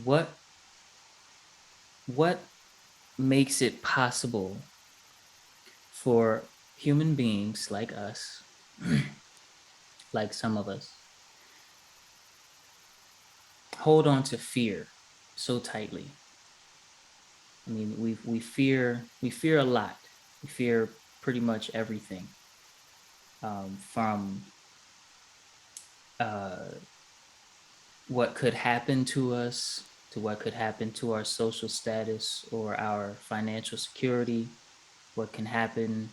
what what makes it possible for human beings like us, like some of us, hold on to fear so tightly? I mean, we fear a lot. We fear pretty much everything, from uh, what could happen to us to what could happen to our social status or our financial security. What can happen?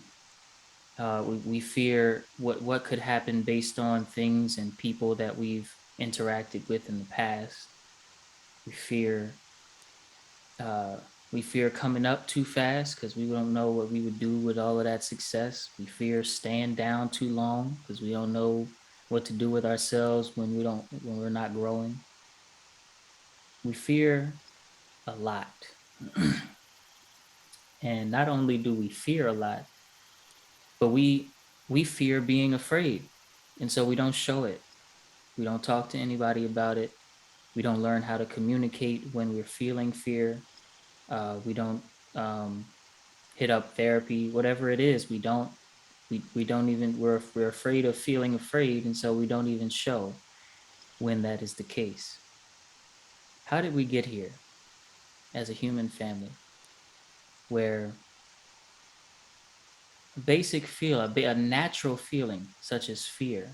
We fear what could happen based on things and people that we've interacted with in the past. We fear uh, we fear coming up too fast because we don't know what we would do with all of that success. We fear staying down too long because we don't know what to do with ourselves when we're not growing. We fear a lot. And not only do we fear a lot, but we fear being afraid. And so we don't show it. We don't talk to anybody about it. We don't learn how to communicate when we're feeling fear. We don't um, hit up therapy, whatever it is. We don't even we're afraid of feeling afraid, and so we don't even show when that is the case. How did we get here as a human family where a basic feel, a natural feeling such as fear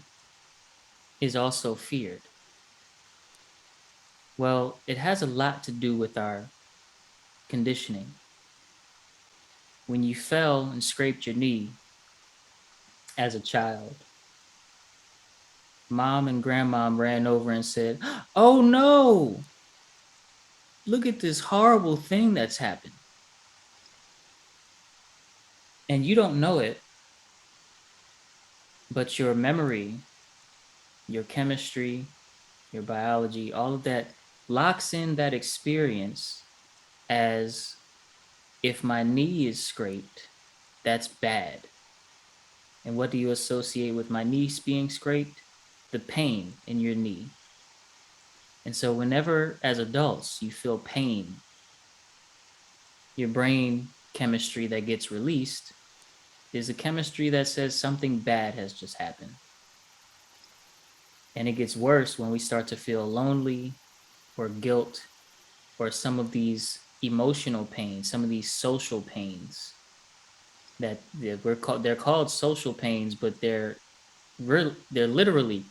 is also feared? Well, it has a lot to do with our conditioning. When you fell and scraped your knee as a child, mom and grandmom ran over and said, "Oh no, look at this horrible thing that's happened." And you don't know it, but your memory, your chemistry, your biology, all of that locks in that experience as, if my knee is scraped, that's bad. And what do you associate with my knees being scraped? The pain in your knee. And so, whenever as adults you feel pain, your brain chemistry that gets released is a chemistry that says something bad has just happened. And it gets worse when we start to feel lonely or guilt or some of these emotional pains, some of these social pains they're called social pains, but they're literally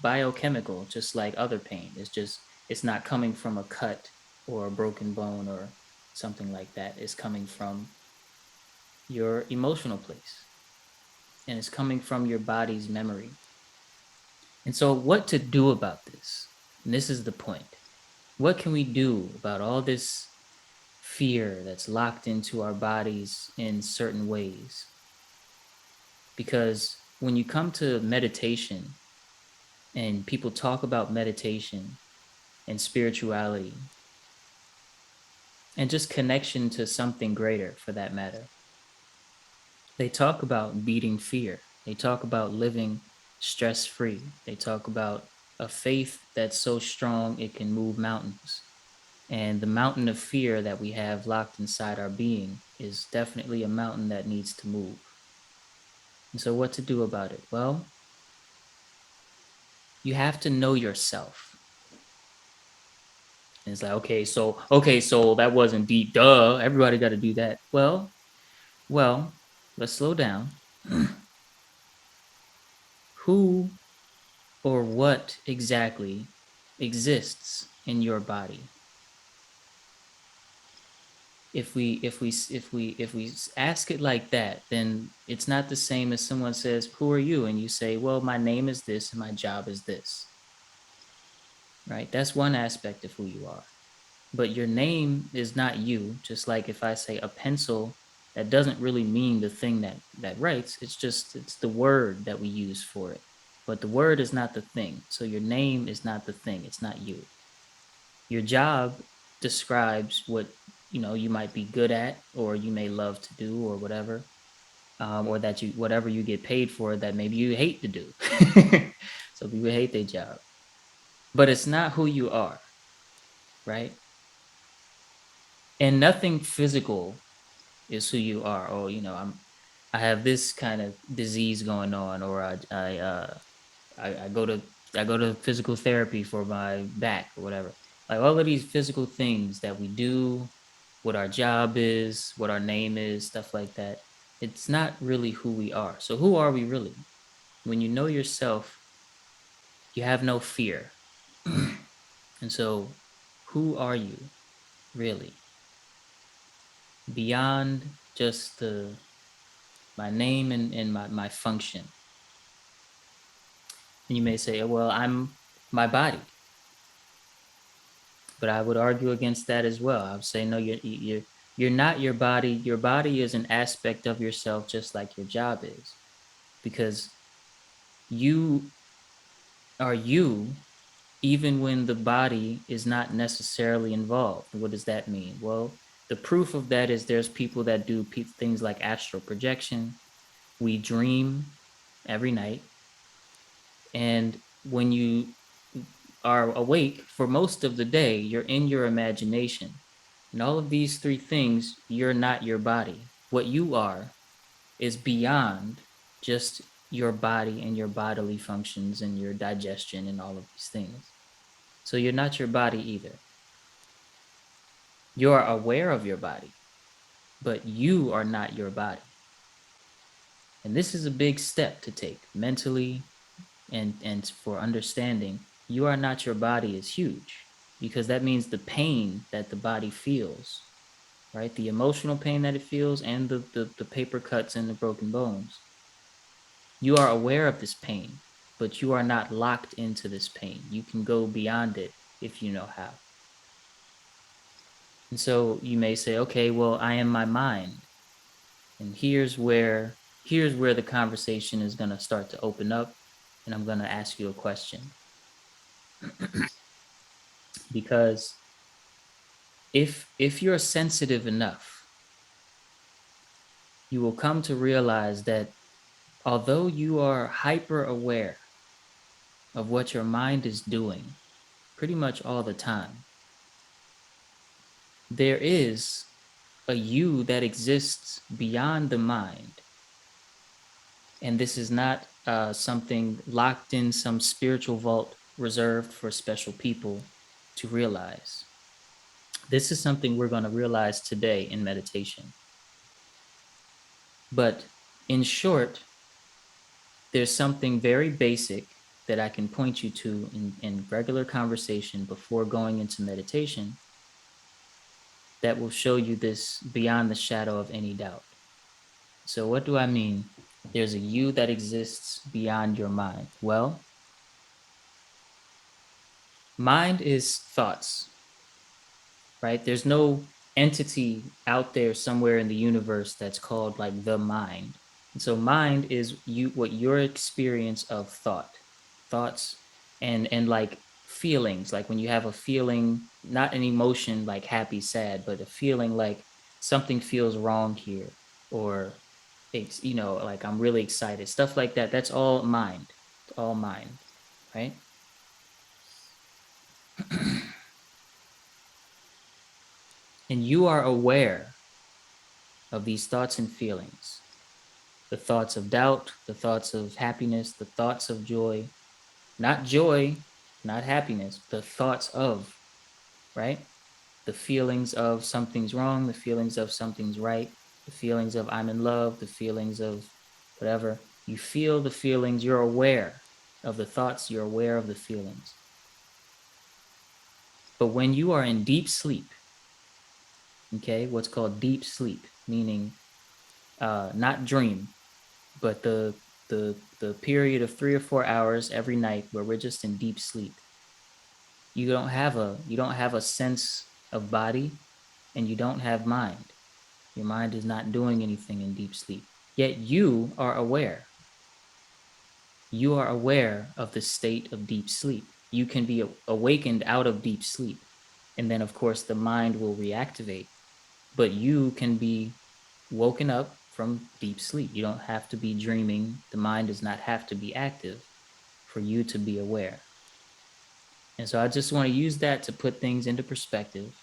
biochemical, just like other pain. It's not coming from a cut or a broken bone or something like that. It's coming from your emotional place, and it's coming from your body's memory. And so, what to do about this? And this is the point. What can we do about all this fear that's locked into our bodies in certain ways? Because when you come to meditation and people talk about meditation and spirituality and just connection to something greater for that matter, they talk about beating fear. They talk about living stress free. They talk about a faith that's so strong it can move mountains. And the mountain of fear that we have locked inside our being is definitely a mountain that needs to move. And so, what to do about it? Well, you have to know yourself. And it's like, okay, so that wasn't deep. Duh, everybody got to do that. Well, let's slow down. Who or what exactly exists in your body? If we ask it like that, then it's not the same as someone says, "Who are you?" and you say, "Well, my name is this and my job is this." Right? That's one aspect of who you are. But your name is not you. Just like if I say a pencil, that doesn't really mean the thing that writes. It's the word that we use for it. But the word is not the thing. So your name is not the thing. It's not you. Your job describes what you might be good at, or you may love to do, or whatever, or that you whatever you get paid for that maybe you hate to do. So people hate their job, but it's not who you are, right? And nothing physical is who you are. Oh, I have this kind of disease going on, or I go to physical therapy for my back or whatever. Like all of these physical things that we do, what our job is, what our name is, stuff like that. It's not really who we are. So who are we really? When you know yourself, you have no fear. And so who are you really? Beyond just the my name and my function. And you may say, well, I'm my body. But I would argue against that as well. I would say, no, you're not your body. Your body is an aspect of yourself, just like your job is, because you are you, even when the body is not necessarily involved. What does that mean? Well, the proof of that is there's people that do things like astral projection. We dream every night, and when you are awake for most of the day, you're in your imagination. And all of these three things, you're not your body. What you are is beyond just your body and your bodily functions and your digestion and all of these things. So you're not your body either. You are aware of your body, but you are not your body. And this is a big step to take mentally and for understanding. You are not your body is huge, because that means the pain that the body feels, right? The emotional pain that it feels, and the paper cuts and the broken bones. You are aware of this pain, but you are not locked into this pain. You can go beyond it if you know how. And so you may say, okay, well, I am my mind. And here's where the conversation is going to start to open up, and I'm going to ask you a question. Because if you're sensitive enough, you will come to realize that although you are hyper aware of what your mind is doing pretty much all the time, there is a you that exists beyond the mind. And this is not something locked in some spiritual vault reserved for special people to realize. This is something we're going to realize today in meditation. But in short, there's something very basic that I can point you to in regular conversation before going into meditation that will show you this beyond the shadow of any doubt. So, what do I mean? There's a you that exists beyond your mind. Well, mind is thoughts, right? There's no entity out there somewhere in the universe that's called like the mind. And so mind is what your experience of thoughts and like feelings, like when you have a feeling, not an emotion like happy, sad, but a feeling like something feels wrong here, or it's, like I'm really excited, stuff like that. That's all mind. It's all mind, right? And you are aware of these thoughts and feelings, the thoughts of doubt, the thoughts of happiness, the thoughts of joy, not joy, not happiness, the thoughts of, right? The feelings of something's wrong, the feelings of something's right, the feelings of I'm in love, the feelings of whatever. You feel the feelings, you're aware of the thoughts, you're aware of the feelings. But when you are in deep sleep, okay, what's called deep sleep, meaning not dream, but the period of 3 or 4 hours every night where we're just in deep sleep. You don't have a sense of body, and you don't have mind. Your mind is not doing anything in deep sleep. Yet you are aware. You are aware of the state of deep sleep. You can be awakened out of deep sleep. And then, of course, the mind will reactivate. But you can be woken up from deep sleep. You don't have to be dreaming. The mind does not have to be active for you to be aware. And so I just want to use that to put things into perspective.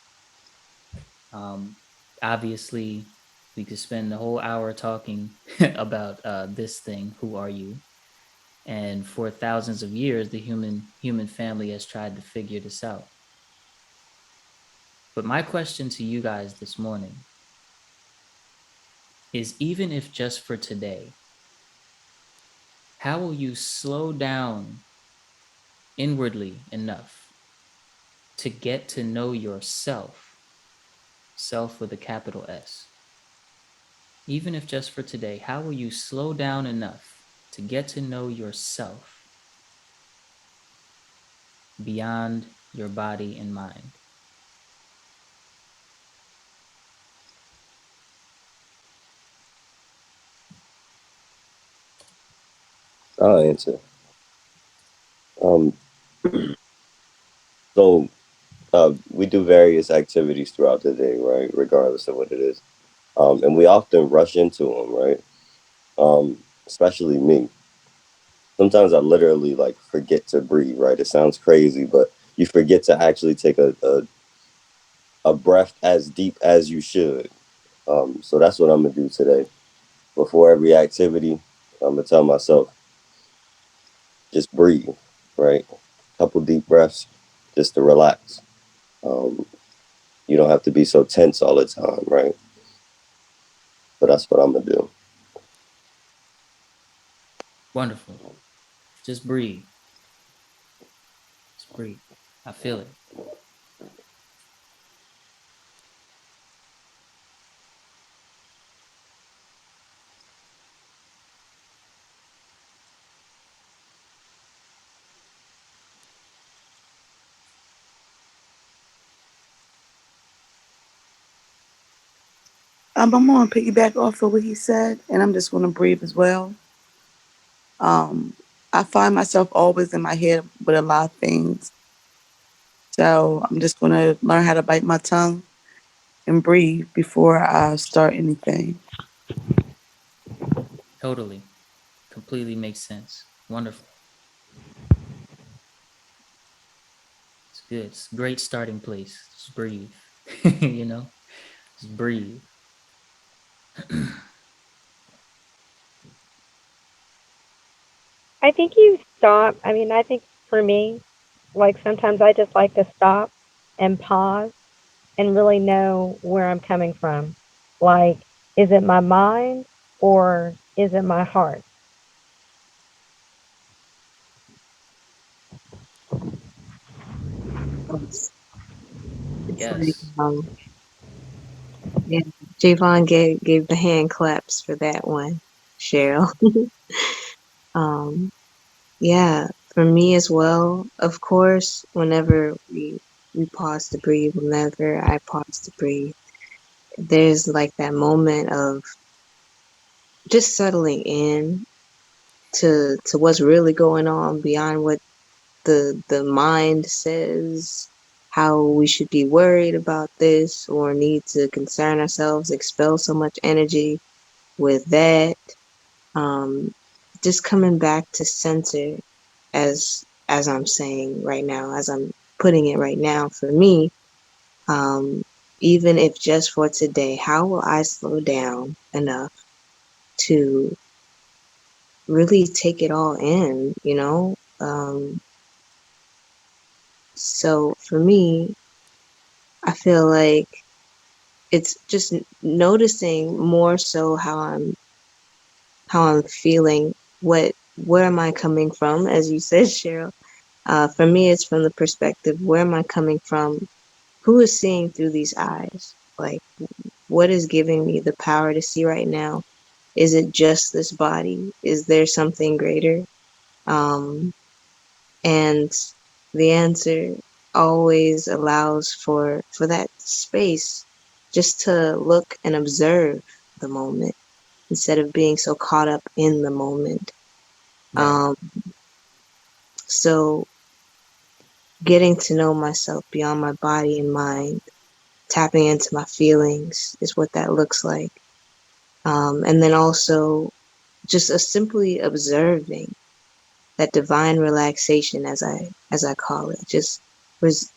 Obviously, we could spend the whole hour talking about this thing. Who are you? And for thousands of years, the human family has tried to figure this out. But my question to you guys this morning is, even if just for today, how will you slow down inwardly enough to get to know yourself, self with a capital S? Even if just for today, how will you slow down enough to get to know yourself beyond your body and mind? I'll answer. Um, so we do various activities throughout the day, right? Regardless of what it is. And we often rush into them, right? Especially me. Sometimes I literally like forget to breathe, right? It sounds crazy, but you forget to actually take a breath as deep as you should. So that's what I'm gonna do today. Before every activity, I'm gonna tell myself, just breathe, right? Couple deep breaths just to relax. Um, you don't have to be so tense all the time, right? But that's what I'm gonna do. Wonderful. Just breathe. Just breathe. I feel it. I'm going to piggyback off of what he said, and I'm just going to breathe as well. Um, I find myself always in my head with a lot of things. So I'm just going to learn how to bite my tongue and breathe before I start anything. Totally. Completely makes sense. Wonderful. It's good. It's a great starting place. Just breathe. you know? Just breathe. I think you stop. I mean, I think for me, like sometimes I just like to stop and pause and really know where I'm coming from. Like, is it my mind or is it my heart? It's, it's like Yes. yeah, Javon gave the hand claps for that one, Cheryl. Um, yeah, for me as well. Of course, whenever we pause to breathe, whenever I pause to breathe, there's like that moment of just settling in to what's really going on beyond what the mind says, how we should be worried about this or need to concern ourselves, expel so much energy with that. Um, just coming back to center as I'm saying right now, as I'm putting it right now for me, um, even if just for today, how will I slow down enough to really take it all in, you know? So for me, I feel like it's just noticing more so how I'm feeling, where am I coming from, as you said, Cheryl. For me, it's from the perspective, where am I coming from? Who is seeing through these eyes? Like, what is giving me the power to see right now? Is it just this body? Is there something greater? Um, and the answer always allows for that space just to look and observe the moment instead of being so caught up in the moment. Right. Um, so getting to know myself beyond my body and mind, tapping into my feelings is what that looks like. And then also just a simply observing that divine relaxation, as I call it, just res-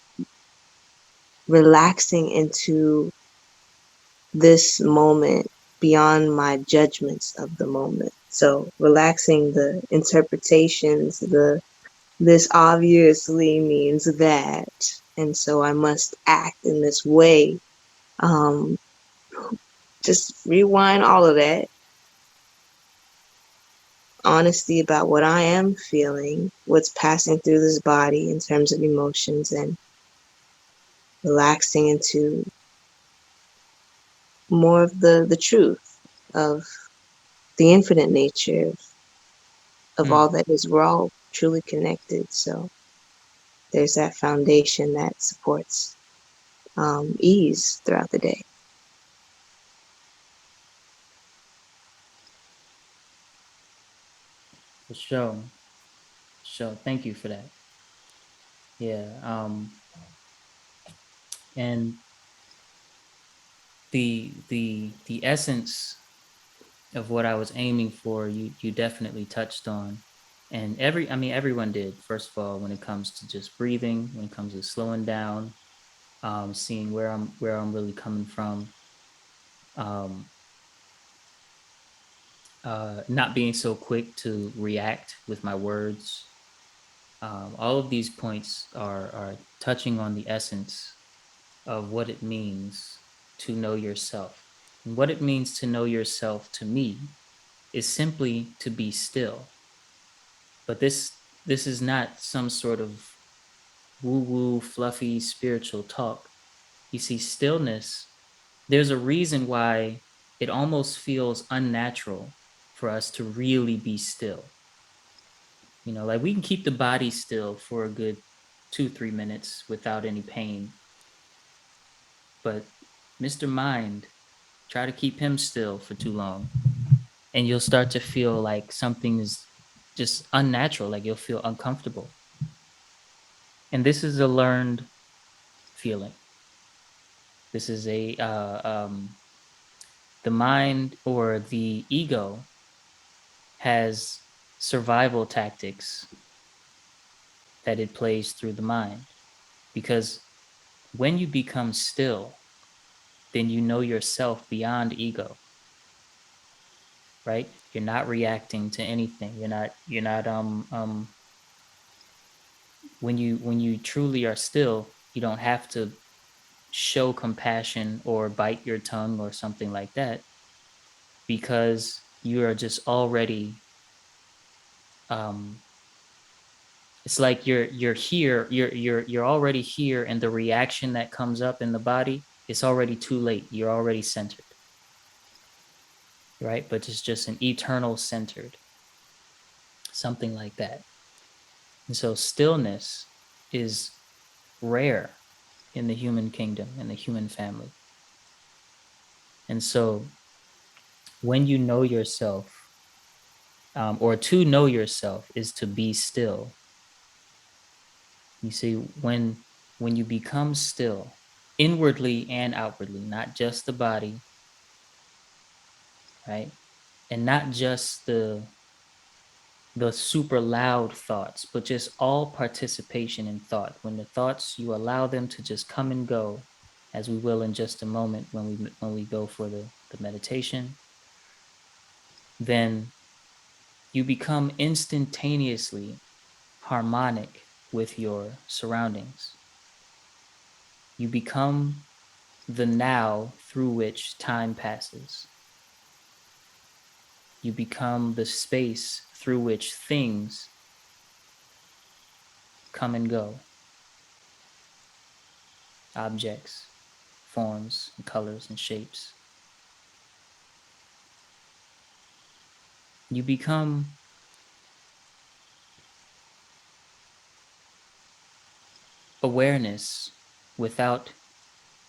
relaxing into this moment beyond my judgments of the moment. So relaxing the interpretations, this obviously means that, and so I must act in this way. Um, just rewind all of that. Honesty about what I am feeling, what's passing through this body in terms of emotions, and relaxing into more of the truth of the infinite nature of Mm, all that is. We're all truly connected. So there's that foundation that supports ease throughout the day. for sure. Sure. Thank you for that. Yeah. And the essence of what I was aiming for, you definitely touched on. And everyone did, first of all, when it comes to just breathing, when it comes to slowing down, seeing where I'm really coming from, um, not being so quick to react with my words. All of these points are touching on the essence of what it means to know yourself. And what it means to know yourself to me is simply to be still. But this is not some sort of woo-woo, fluffy spiritual talk. You see, stillness, there's a reason why it almost feels unnatural for us to really be still. Like we can keep the body still for a good 2-3 minutes without any pain. But Mr. Mind, try to keep him still for too long, and you'll start to feel like something is just unnatural, like you'll feel uncomfortable. And this is a learned feeling. This is the mind or the ego has survival tactics that it plays through the mind. Because when you become still, then you know yourself beyond ego, right? You're not reacting to anything. You're not when you truly are still, you don't have to show compassion or bite your tongue or something like that, because you are just already um it's like you're here, you're already here, and the reaction that comes up in the body, it's already too late. You're already centered, right? But it's just an eternal centered, something like that. And so stillness is rare in the human kingdom, in the human family. And so when you know yourself, or to know yourself is to be still. You see, when you become still, inwardly and outwardly, not just the body, right? And not just the super loud thoughts, but just all participation in thought. When the thoughts, you allow them to just come and go, as we will in just a moment when we go for the meditation, then you become instantaneously harmonic with your surroundings. You become the now through which time passes. You become the space through which things come and go, objects, forms, and colors and shapes. You become awareness without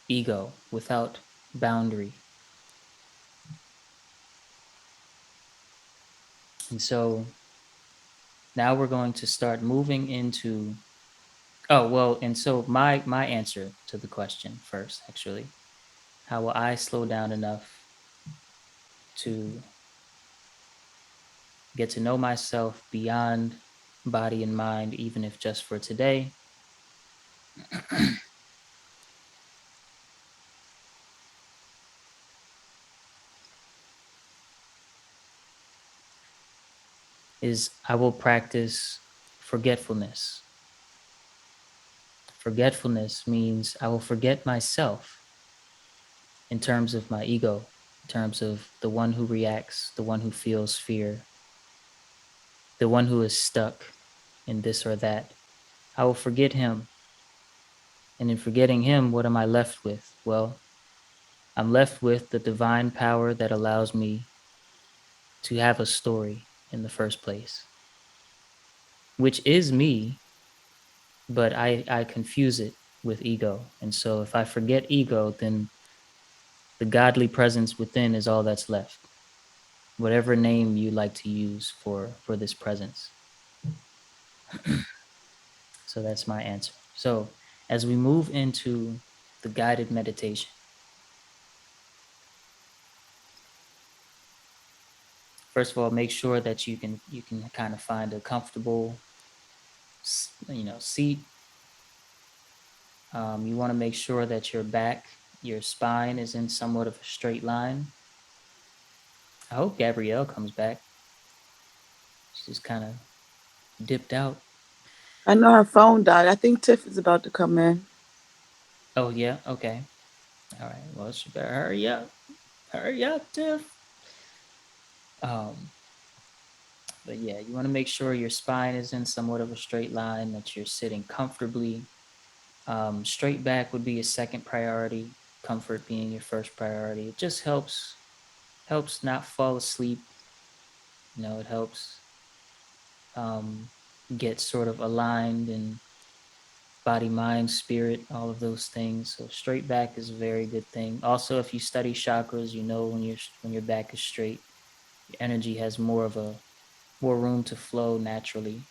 ego, without boundary. And so now we're going to start moving into, oh well, and so my answer to the question first, actually, how will I slow down enough to get to know myself beyond body and mind, even if just for today? is I will practice forgetfulness. Forgetfulness means I will forget myself in terms of my ego, in terms of the one who reacts, the one who feels fear, the one who is stuck in this or that. I will forget him. And in forgetting him, what am I left with? Well, I'm left with the divine power that allows me to have a story in the first place, which is me, but I confuse it with ego. And so if I forget ego, then the godly presence within is all that's left. Whatever name you like to use for this presence. So that's my answer. So as we move into the guided meditation, first of all, make sure that you can kind of find a comfortable seat. You want to make sure that your back, your spine is in somewhat of a straight line. I hope Gabrielle comes back. She's kind of dipped out. I know her phone died. I think Tiff is about to come in. Oh yeah, okay. All right. Well, she better hurry up. Hurry up, Tiff. But yeah, you want to make sure your spine is in somewhat of a straight line, that you're sitting comfortably. Straight back would be a second priority, comfort being your first priority. It just helps not fall asleep. It helps get sort of aligned in body, mind, spirit, all of those things. So straight back is a very good thing. Also, if you study chakras, when your back is straight, your energy has more room to flow naturally.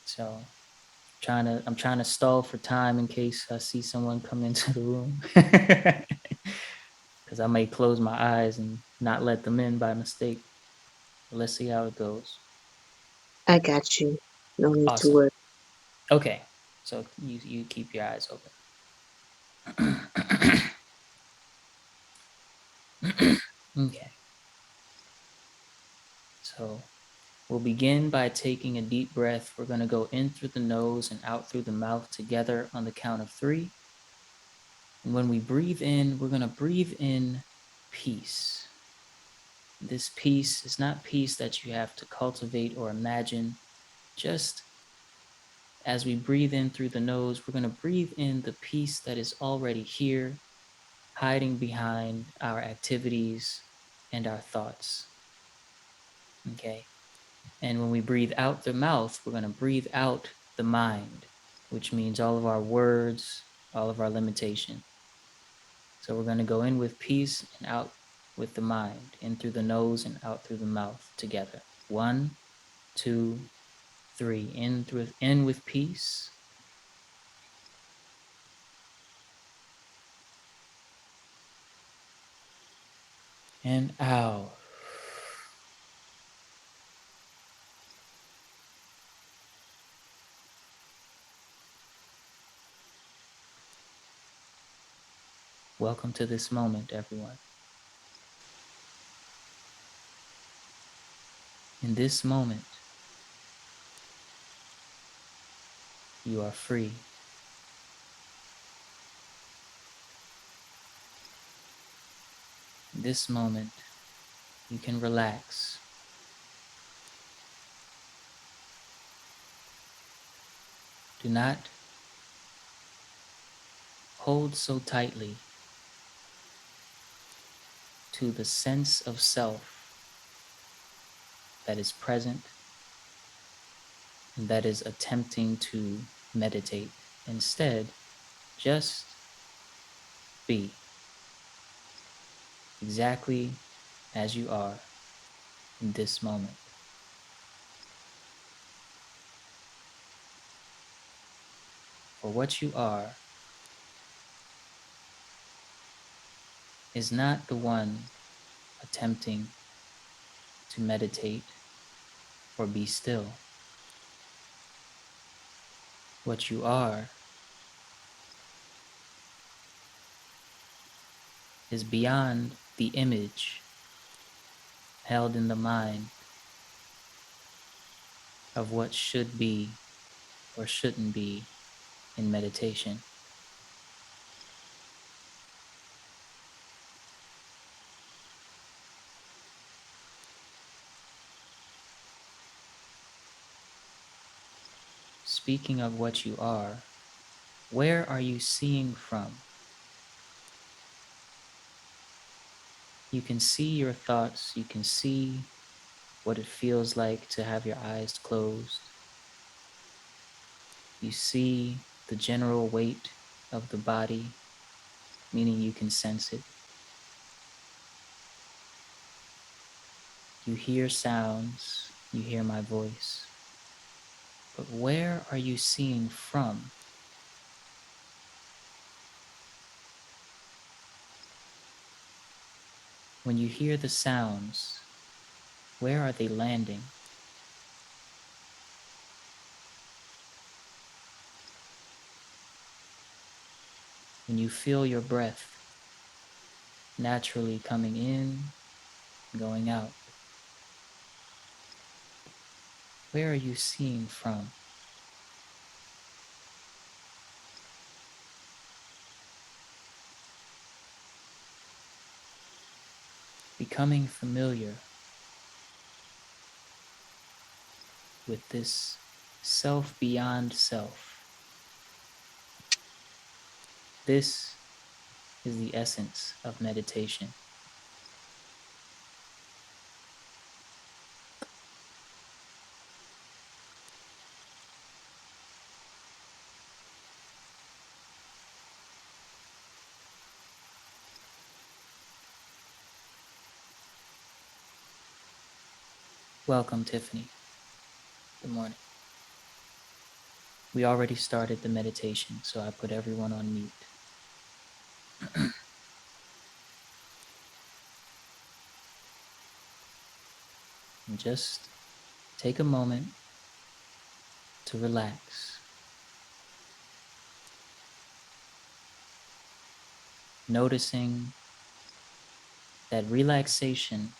So I'm trying to stall for time in case I see someone come into the room. Because I may close my eyes and not let them in by mistake. But let's see how it goes. I got you. No need to Awesome. worry. Okay. So you keep your eyes open. Okay. So we'll begin by taking a deep breath. We're going to go in through the nose and out through the mouth together on the count of 3. And when we breathe in, we're going to breathe in peace. This peace is not peace that you have to cultivate or imagine. Just as we breathe in through the nose, we're going to breathe in the peace that is already here, hiding behind our activities and our thoughts. Okay. And when we breathe out the mouth, we're going to breathe out the mind, which means all of our words, all of our limitation. So we're going to go in with peace and out with the mind, in through the nose and out through the mouth together. 1, 2, 3. In with peace. And out. Welcome to this moment, everyone. In this moment, you are free. In this moment, you can relax. Do not hold so tightly to the sense of self that is present and that is attempting to meditate. Instead, just be exactly as you are in this moment. For what you are is not the one attempting to meditate or be still. What you are is beyond the image held in the mind of what should be or shouldn't be in meditation. Speaking of what you are, where are you seeing from? You can see your thoughts, you can see what it feels like to have your eyes closed. You see the general weight of the body, meaning you can sense it. You hear sounds, you hear my voice. But where are you seeing from? When you hear the sounds, where are they landing? When you feel your breath naturally coming in, going out, where are you seeing from? Becoming familiar with this self beyond self. This is the essence of meditation. Welcome, Tiffany. Good morning. We already started the meditation, so I put everyone on mute. And just take a moment to relax, noticing that relaxation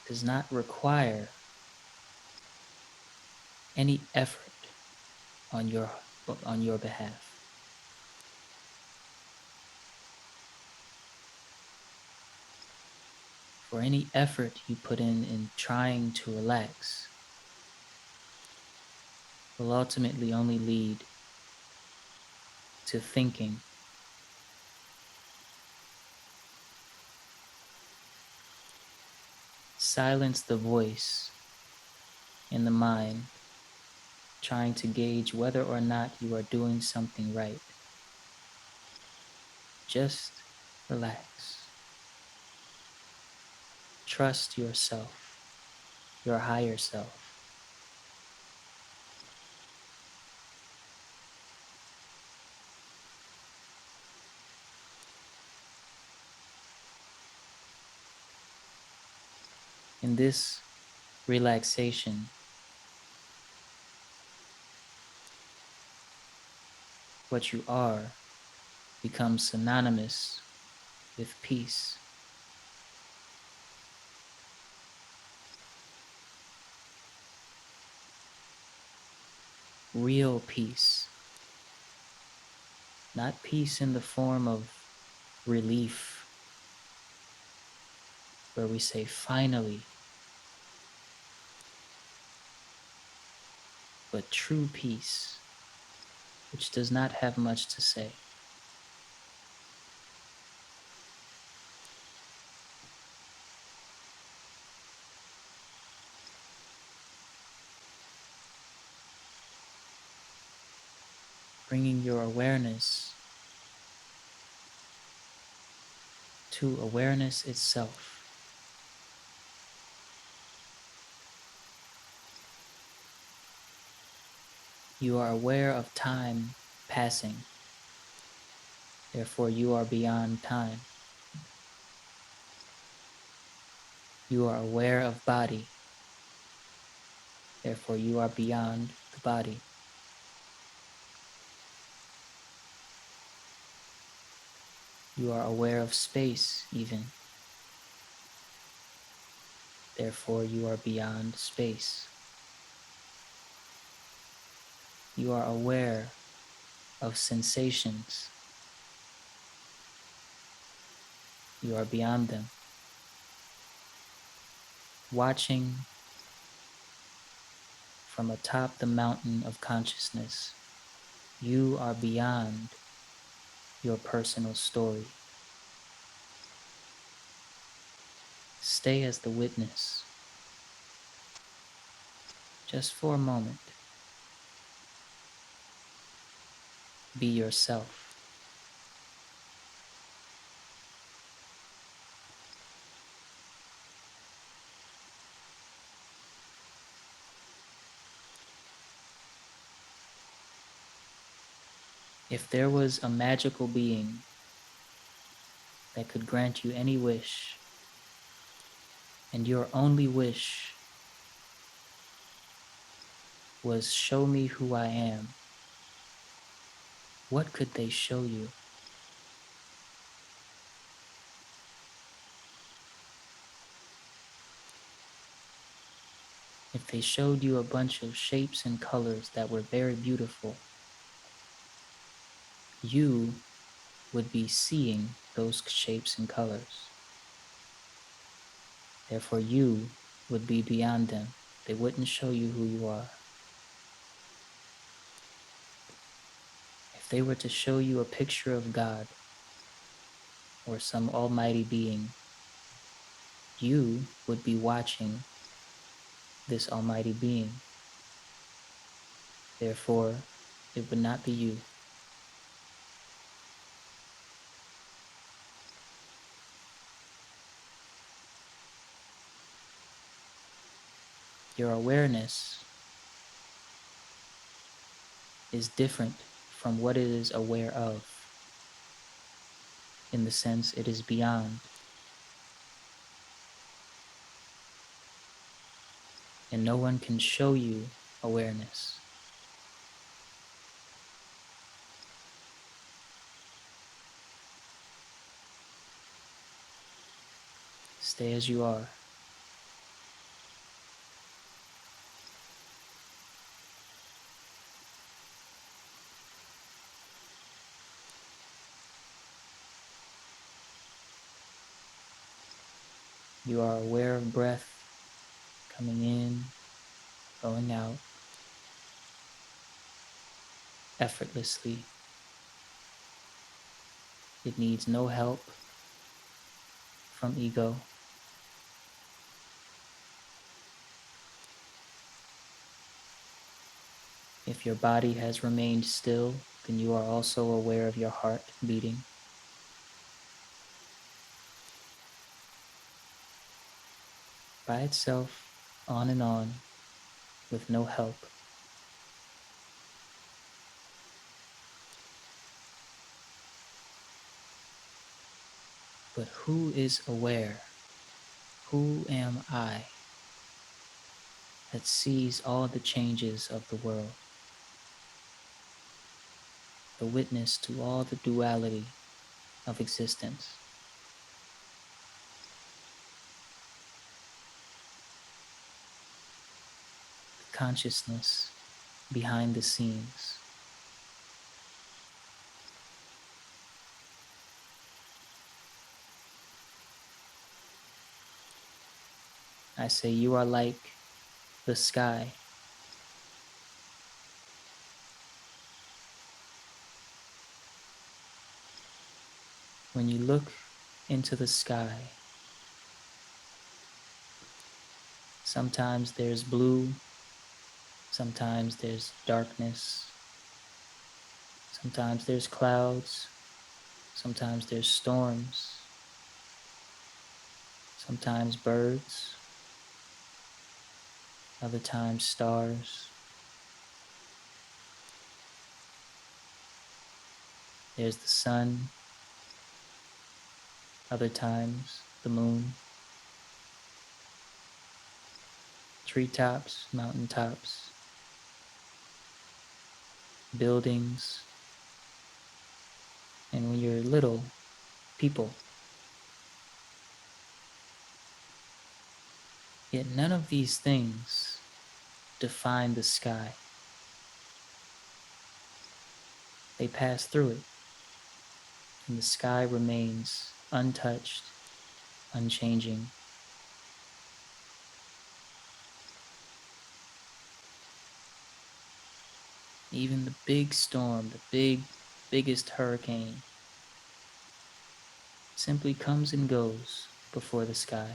does not require any effort on your behalf. For any effort you put in trying to relax will ultimately only lead to thinking. Silence the voice in the mind trying to gauge whether or not you are doing something right. Just relax. Trust yourself, your higher self. In this relaxation, what you are becomes synonymous with peace. Real peace. Not peace in the form of relief, where we say, finally, but true peace, which does not have much to say. Bringing your awareness to awareness itself. You are aware of time passing. Therefore, you are beyond time. You are aware of body. Therefore, you are beyond the body. You are aware of space, even. Therefore, you are beyond space. You are aware of sensations. You are beyond them. Watching from atop the mountain of consciousness, you are beyond your personal story. Stay as the witness, just for a moment. Be yourself. If there was a magical being that could grant you any wish, and your only wish was show me who I am, what could they show you? If they showed you a bunch of shapes and colors that were very beautiful, you would be seeing those shapes and colors. Therefore, you would be beyond them. They wouldn't show you who you are. If they were to show you a picture of God or some almighty being, you would be watching this almighty being. Therefore, it would not be you. Your awareness is different from what it is aware of, in the sense it is beyond. And no one can show you awareness. Stay as you are. You are aware of breath coming in, going out, effortlessly. It needs no help from ego. If your body has remained still, then you are also aware of your heart beating. By itself, on and on, with no help. But who is aware? Who am I that sees all the changes of the world? The witness to all the duality of existence. The consciousness behind the scenes. I say you are like the sky. When you look into the sky, sometimes there's blue, sometimes there's darkness, sometimes there's clouds, sometimes there's storms, sometimes birds, other times stars. There's the sun, other times the moon, treetops, mountaintops, buildings. And when you're little, people. Yet none of these things define the sky. They pass through it, and the sky remains untouched, unchanging. Even the big storm, the biggest hurricane, simply comes and goes before the sky.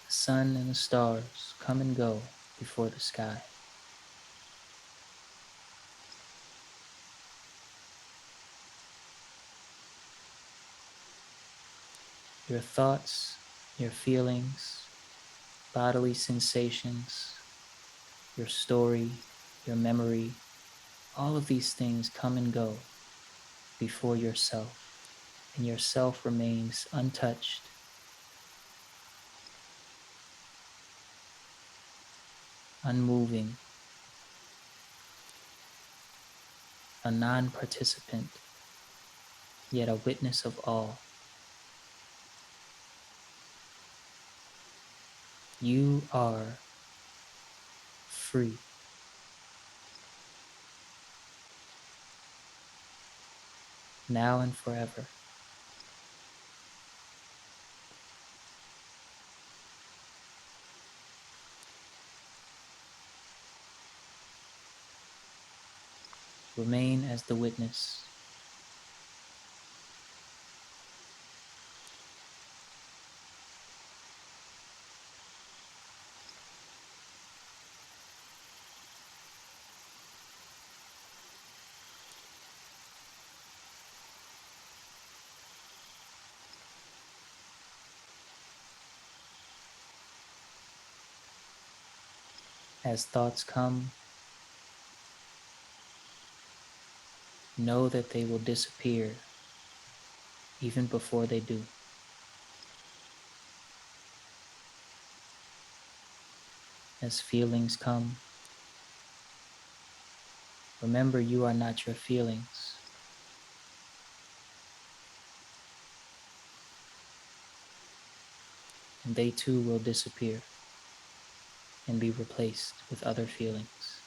The sun and the stars come and go before the sky. Your thoughts, your feelings, bodily sensations, your story, your memory, all of these things come and go before yourself, and yourself remains untouched, unmoving, a non-participant, yet a witness of all. You are free. Now and forever. Remain as the witness. As thoughts come, know that they will disappear even before they do. As feelings come, remember you are not your feelings. And they too will disappear and be replaced with other feelings.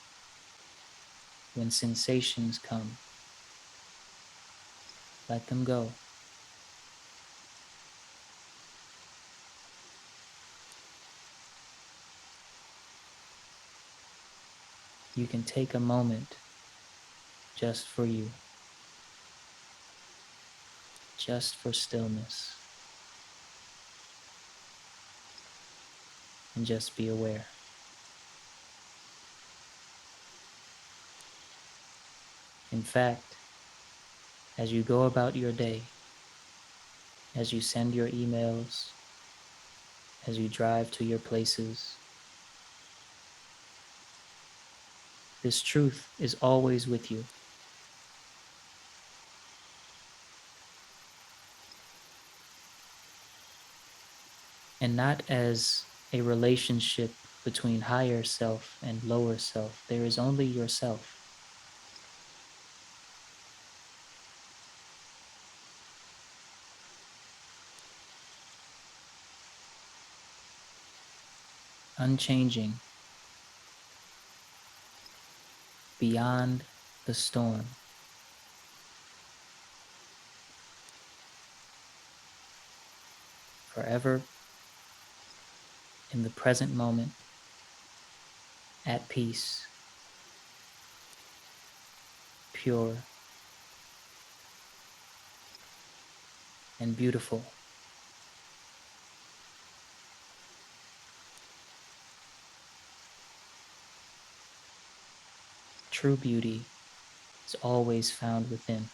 When sensations come, let them go. You can take a moment just for you, just for stillness, and just be aware. In fact, as you go about your day, as you send your emails, as you drive to your places, this truth is always with you. And not as a relationship between higher self and lower self. There is only yourself. Unchanging, beyond the storm. Forever in the present moment, at peace, pure, and beautiful. True beauty is always found within.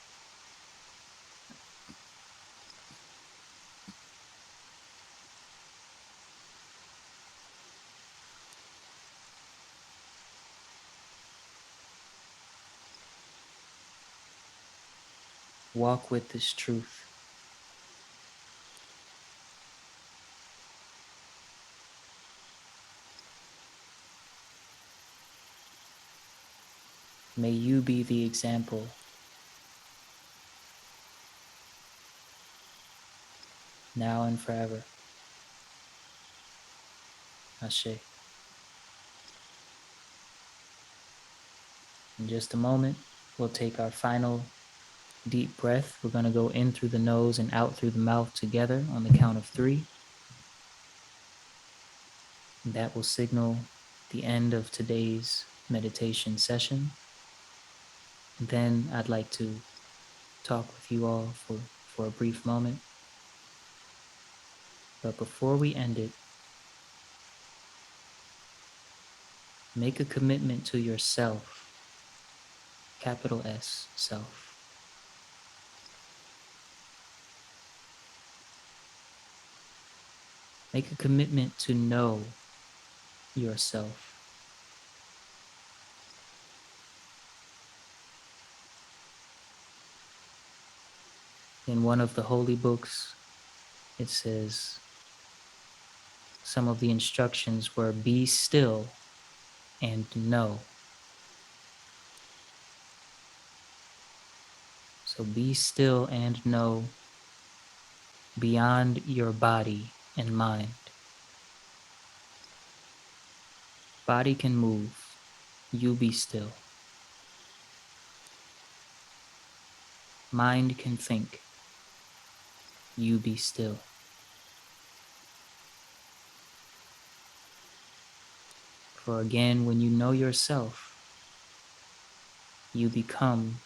Walk with this truth. May you be the example. Now and forever. Ashe. In just a moment, we'll take our final deep breath. We're going to go in through the nose and out through the mouth together on the count of 3. And that will signal the end of today's meditation session. And then I'd like to talk with you all for a brief moment. But before we end it, make a commitment to yourself, capital S, self. Make a commitment to know yourself. In one of the holy books, it says, some of the instructions were be still and know. So be still and know beyond your body and mind. Body can move, you be still. Mind can think, you be still. For again, when you know yourself, you become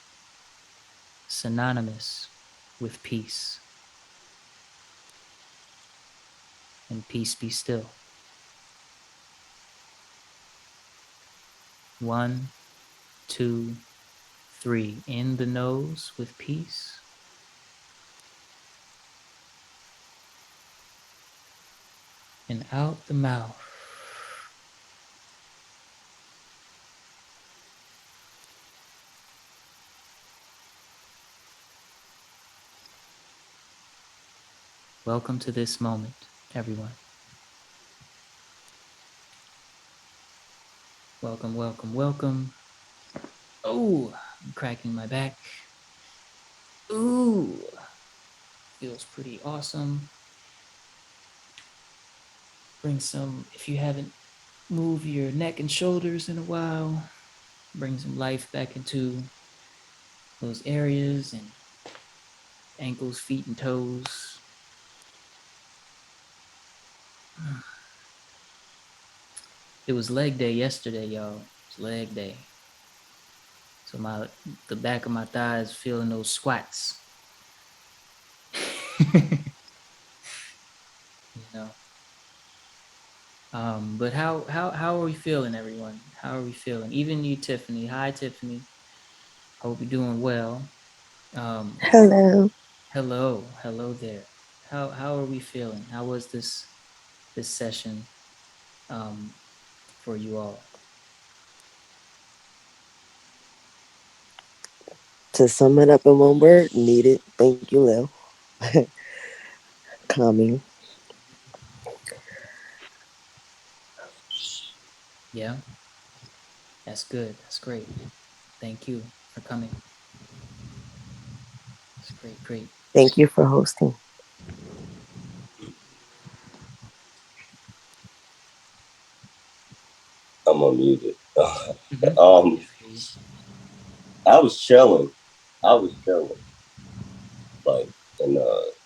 synonymous with peace. And peace be still. 1, 2, 3. In the nose with peace. And out the mouth. Welcome to this moment, everyone. Welcome, welcome, welcome. Oh, I'm cracking my back. Ooh, feels pretty awesome. Bring some, if you haven't moved your neck and shoulders in a while, bring some life back into those areas and ankles, feet, and toes. It was leg day yesterday, y'all. It's leg day. So the back of my thighs feeling those squats. You know. But how are we feeling, everyone? How are we feeling? Even you, Tiffany. Hi, Tiffany. Hope you're doing well. Hello. Hello there. How are we feeling? How was this session for you all? To sum it up in one word, needed. Thank you, Lil. Calming. Yeah, that's good. That's great. Thank you for coming. That's great. Thank you for hosting. I'm unmuted. Mm-hmm. I was chilling. Like, and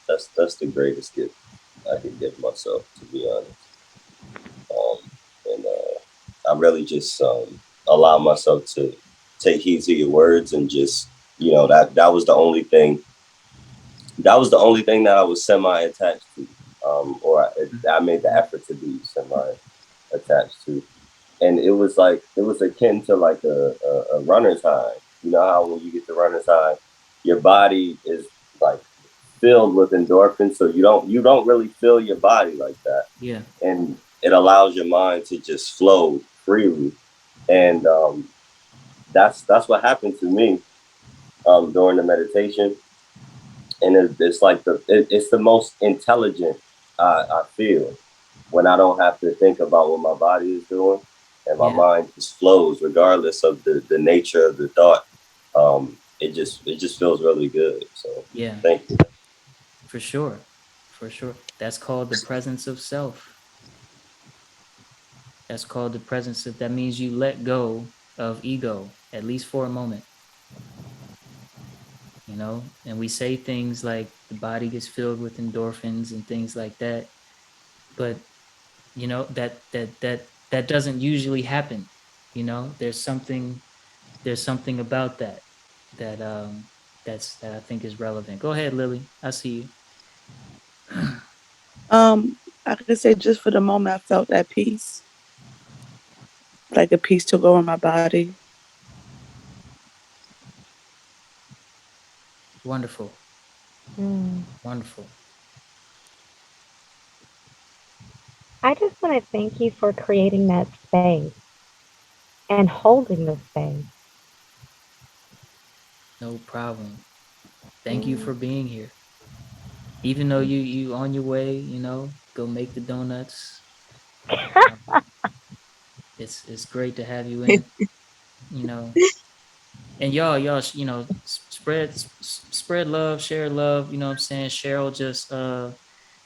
that's the greatest gift I could give myself, to be honest. And I really just allow myself to take heed to your words and just, that was the only thing. That was the only thing that I was semi-attached to, or I made the effort to be semi-attached to. And it was akin to like a runner's high. You know how when you get the runner's high, your body is like filled with endorphins, so you don't really feel your body like that. Yeah. And it allows your mind to just flow freely. And that's what happened to me during the meditation. And it's like it's the most intelligent I feel when I don't have to think about what my body is doing, and my Yeah. mind just flows regardless of the nature of the thought. It just feels really good. So Yeah. thank you. For sure. For sure. That's called the presence of self. That's called the presence of, that means you let go of ego, at least for a moment, you know? And we say things like the body gets filled with endorphins and things like that. But, you know, that doesn't usually happen. You know, there's something about that that that I think is relevant. Go ahead, Lily. I see you. I could say just for the moment, I felt that peace, like a peace took over my body. Wonderful. Mm. Wonderful. I just want to thank you for creating that space and holding the space. No problem. Thank you Mm. for being here. Even though you on your way, you know, go make the donuts. Um, it's great to have you in, you know. And y'all, you know, spread love, share love. You know what I'm saying? Cheryl just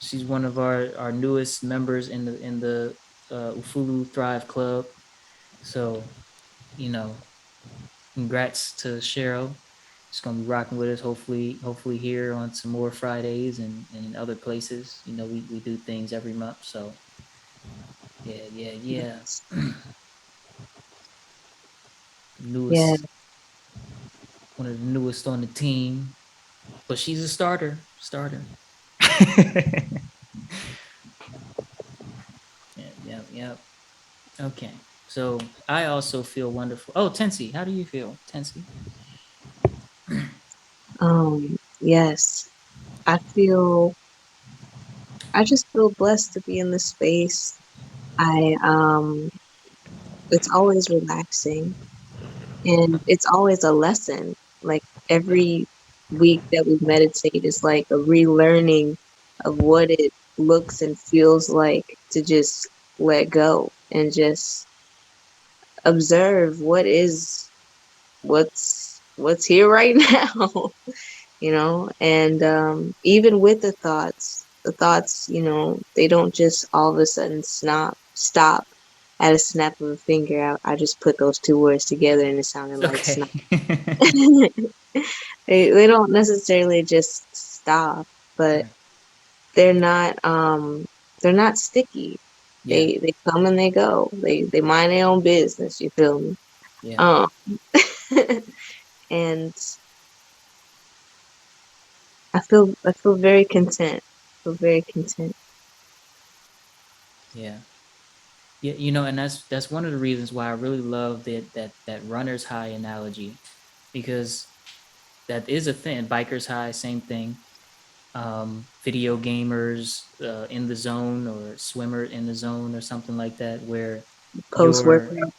she's one of our newest members in the Ufulu Thrive Club. So, you know, congrats to Cheryl. She's gonna be rocking with us. Hopefully here on some more Fridays and other places. You know, we do things every month. So yeah. Yeah. Newest, one of the newest on the team, but she's a starter. Yeah. Okay. So I also feel wonderful. Oh, Tensi, how do you feel, Tensi? Yes. I feel I just feel blessed to be in this space. I it's always relaxing and it's always a lesson. Like every week that we meditate is like a relearning of what it looks and feels like to just let go and just observe what's here right now. And even with the thoughts, they don't just all of a sudden stop at a snap of a finger. I just put those two words together and it sounded like Okay. snap. They don't necessarily just stop, but Right. they're not sticky. Yeah. They come and they go. They mind their own business, you feel me? Yeah. Um and I feel very content. I feel very content. Yeah. Yeah, you know, and that's one of the reasons why I really love that runner's high analogy, because that is a thing. Bikers high, same thing. Video gamers in the zone, or swimmer in the zone, or something like that, where Post your workout.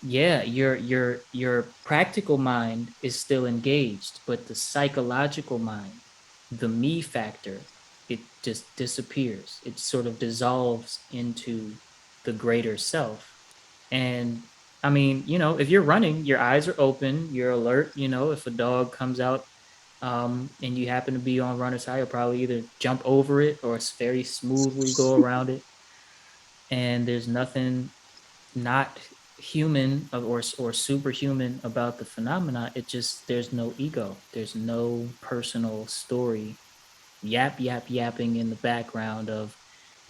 yeah your practical mind is still engaged, but the psychological mind, the me factor, it just disappears. It sort of dissolves into the greater self. And I mean, you know, if you're running, your eyes are open, you're alert. You know, if a dog comes out and you happen to be on runner's high, you'll probably either jump over it or very smoothly go around it. And there's nothing not human or superhuman about the phenomena. It just, there's no ego, there's no personal story yapping in the background of,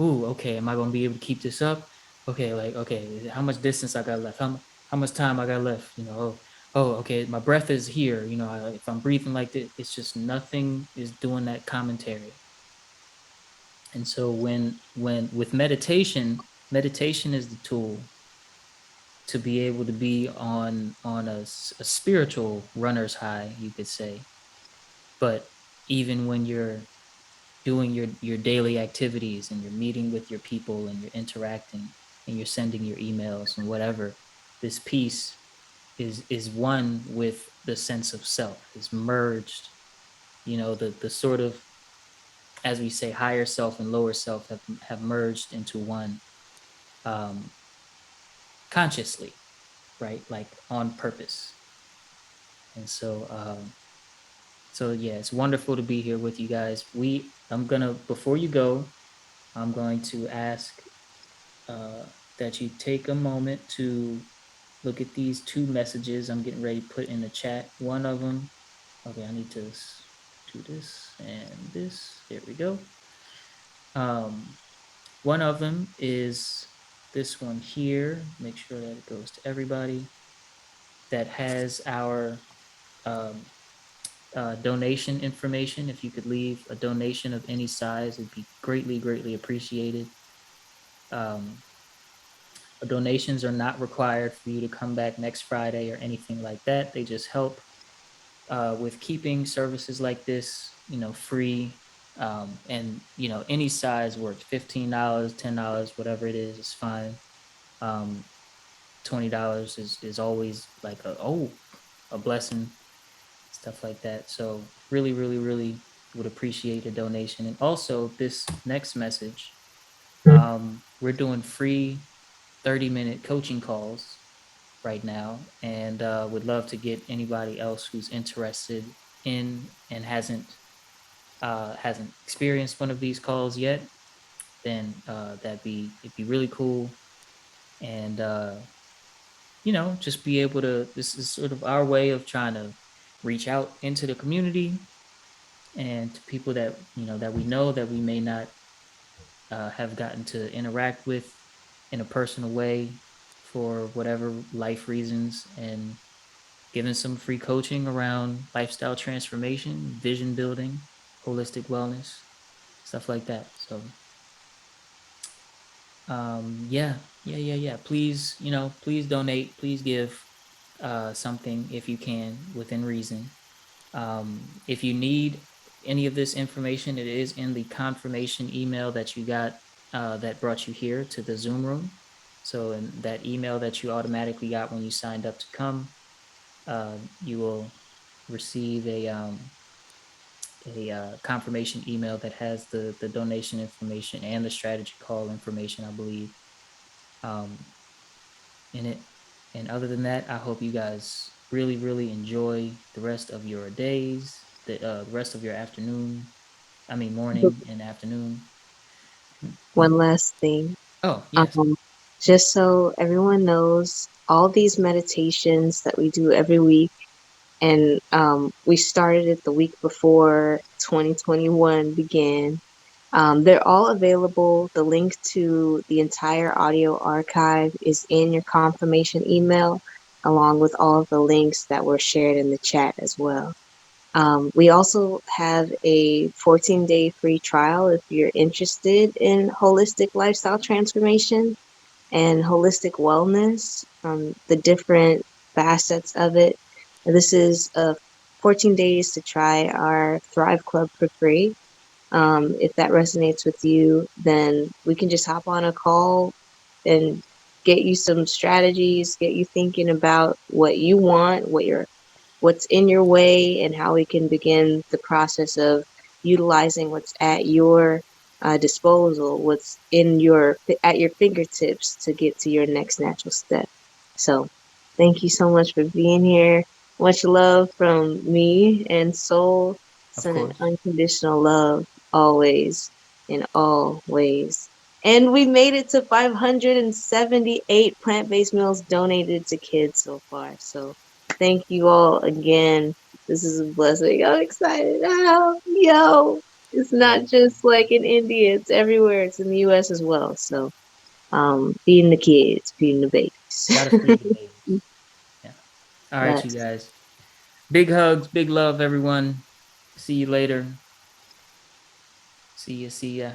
ooh, okay, am I going to be able to keep this up? Okay, like, okay, how much distance I got left? How much time I got left? You know, okay, my breath is here. You know, if I'm breathing like this, it's just nothing is doing that commentary. And so when with meditation is the tool to be able to be on a spiritual runner's high, you could say. But even when you're doing your daily activities and you're meeting with your people and you're interacting and you're sending your emails and whatever, this piece is one with the sense of self, is merged. You know, the sort of, as we say, higher self and lower self have merged into one. um consciously, right? Like on purpose. And so, so yeah, it's wonderful to be here with you guys. I'm gonna, before you go, I'm going to ask that you take a moment to look at these two messages I'm getting ready to put in the chat. One of them, okay, I need to do this and this. There we go. One of them is this one here. Make sure that it goes to everybody. That has our um, donation information. If you could leave a donation of any size, it'd be greatly, greatly appreciated. Donations are not required for you to come back next Friday or anything like that. They just help with keeping services like this, free. And any size works. $15, $10, whatever it is fine. $20 is always like a blessing, stuff like that. So really, really, really would appreciate a donation. And also this next message, we're doing free 30-minute coaching calls right now, and would love to get anybody else who's interested in and hasn't experienced one of these calls yet. Then it'd be really cool, and just be able to. This is sort of our way of trying to reach out into the community and to people that that we may not have gotten to interact with in a personal way for whatever life reasons, and giving some free coaching around lifestyle transformation, vision building, holistic wellness, stuff like that. So yeah. Please, please donate, please give something if you can within reason. If you need any of this information, it is in the confirmation email that you got that brought you here to the Zoom room. So in that email that you automatically got when you signed up to come, you will receive a confirmation email that has the donation information and the strategy call information, I believe, in it. And other than that, I hope you guys really, really enjoy the rest of your days, the rest of your afternoon. I mean, morning and afternoon. One last thing. Oh, yes. Just so everyone knows, all these meditations that we do every week, and we started it the week before 2021 began. They're all available. The link to the entire audio archive is in your confirmation email, along with all of the links that were shared in the chat as well. We also have a 14-day free trial if you're interested in holistic lifestyle transformation and holistic wellness from the different facets of it. This is 14 days to try our Thrive Club for free. If that resonates with you, then we can just hop on a call and get you some strategies, get you thinking about what you want, what's in your way, and how we can begin the process of utilizing what's at your disposal, what's at your fingertips to get to your next natural step. So thank you so much for being here. Much love from me and Soul. Sending unconditional love always, in all ways. And we made it to 578 plant-based meals donated to kids so far. So thank you all again. This is a blessing. I'm excited. Oh, yo, it's not just like in India, it's everywhere. It's in the US as well. So feeding the kids, feeding the babies. Gotta feed the babies. Yeah. All right, you Yes. guys. Big hugs, big love, everyone. See you later. See ya.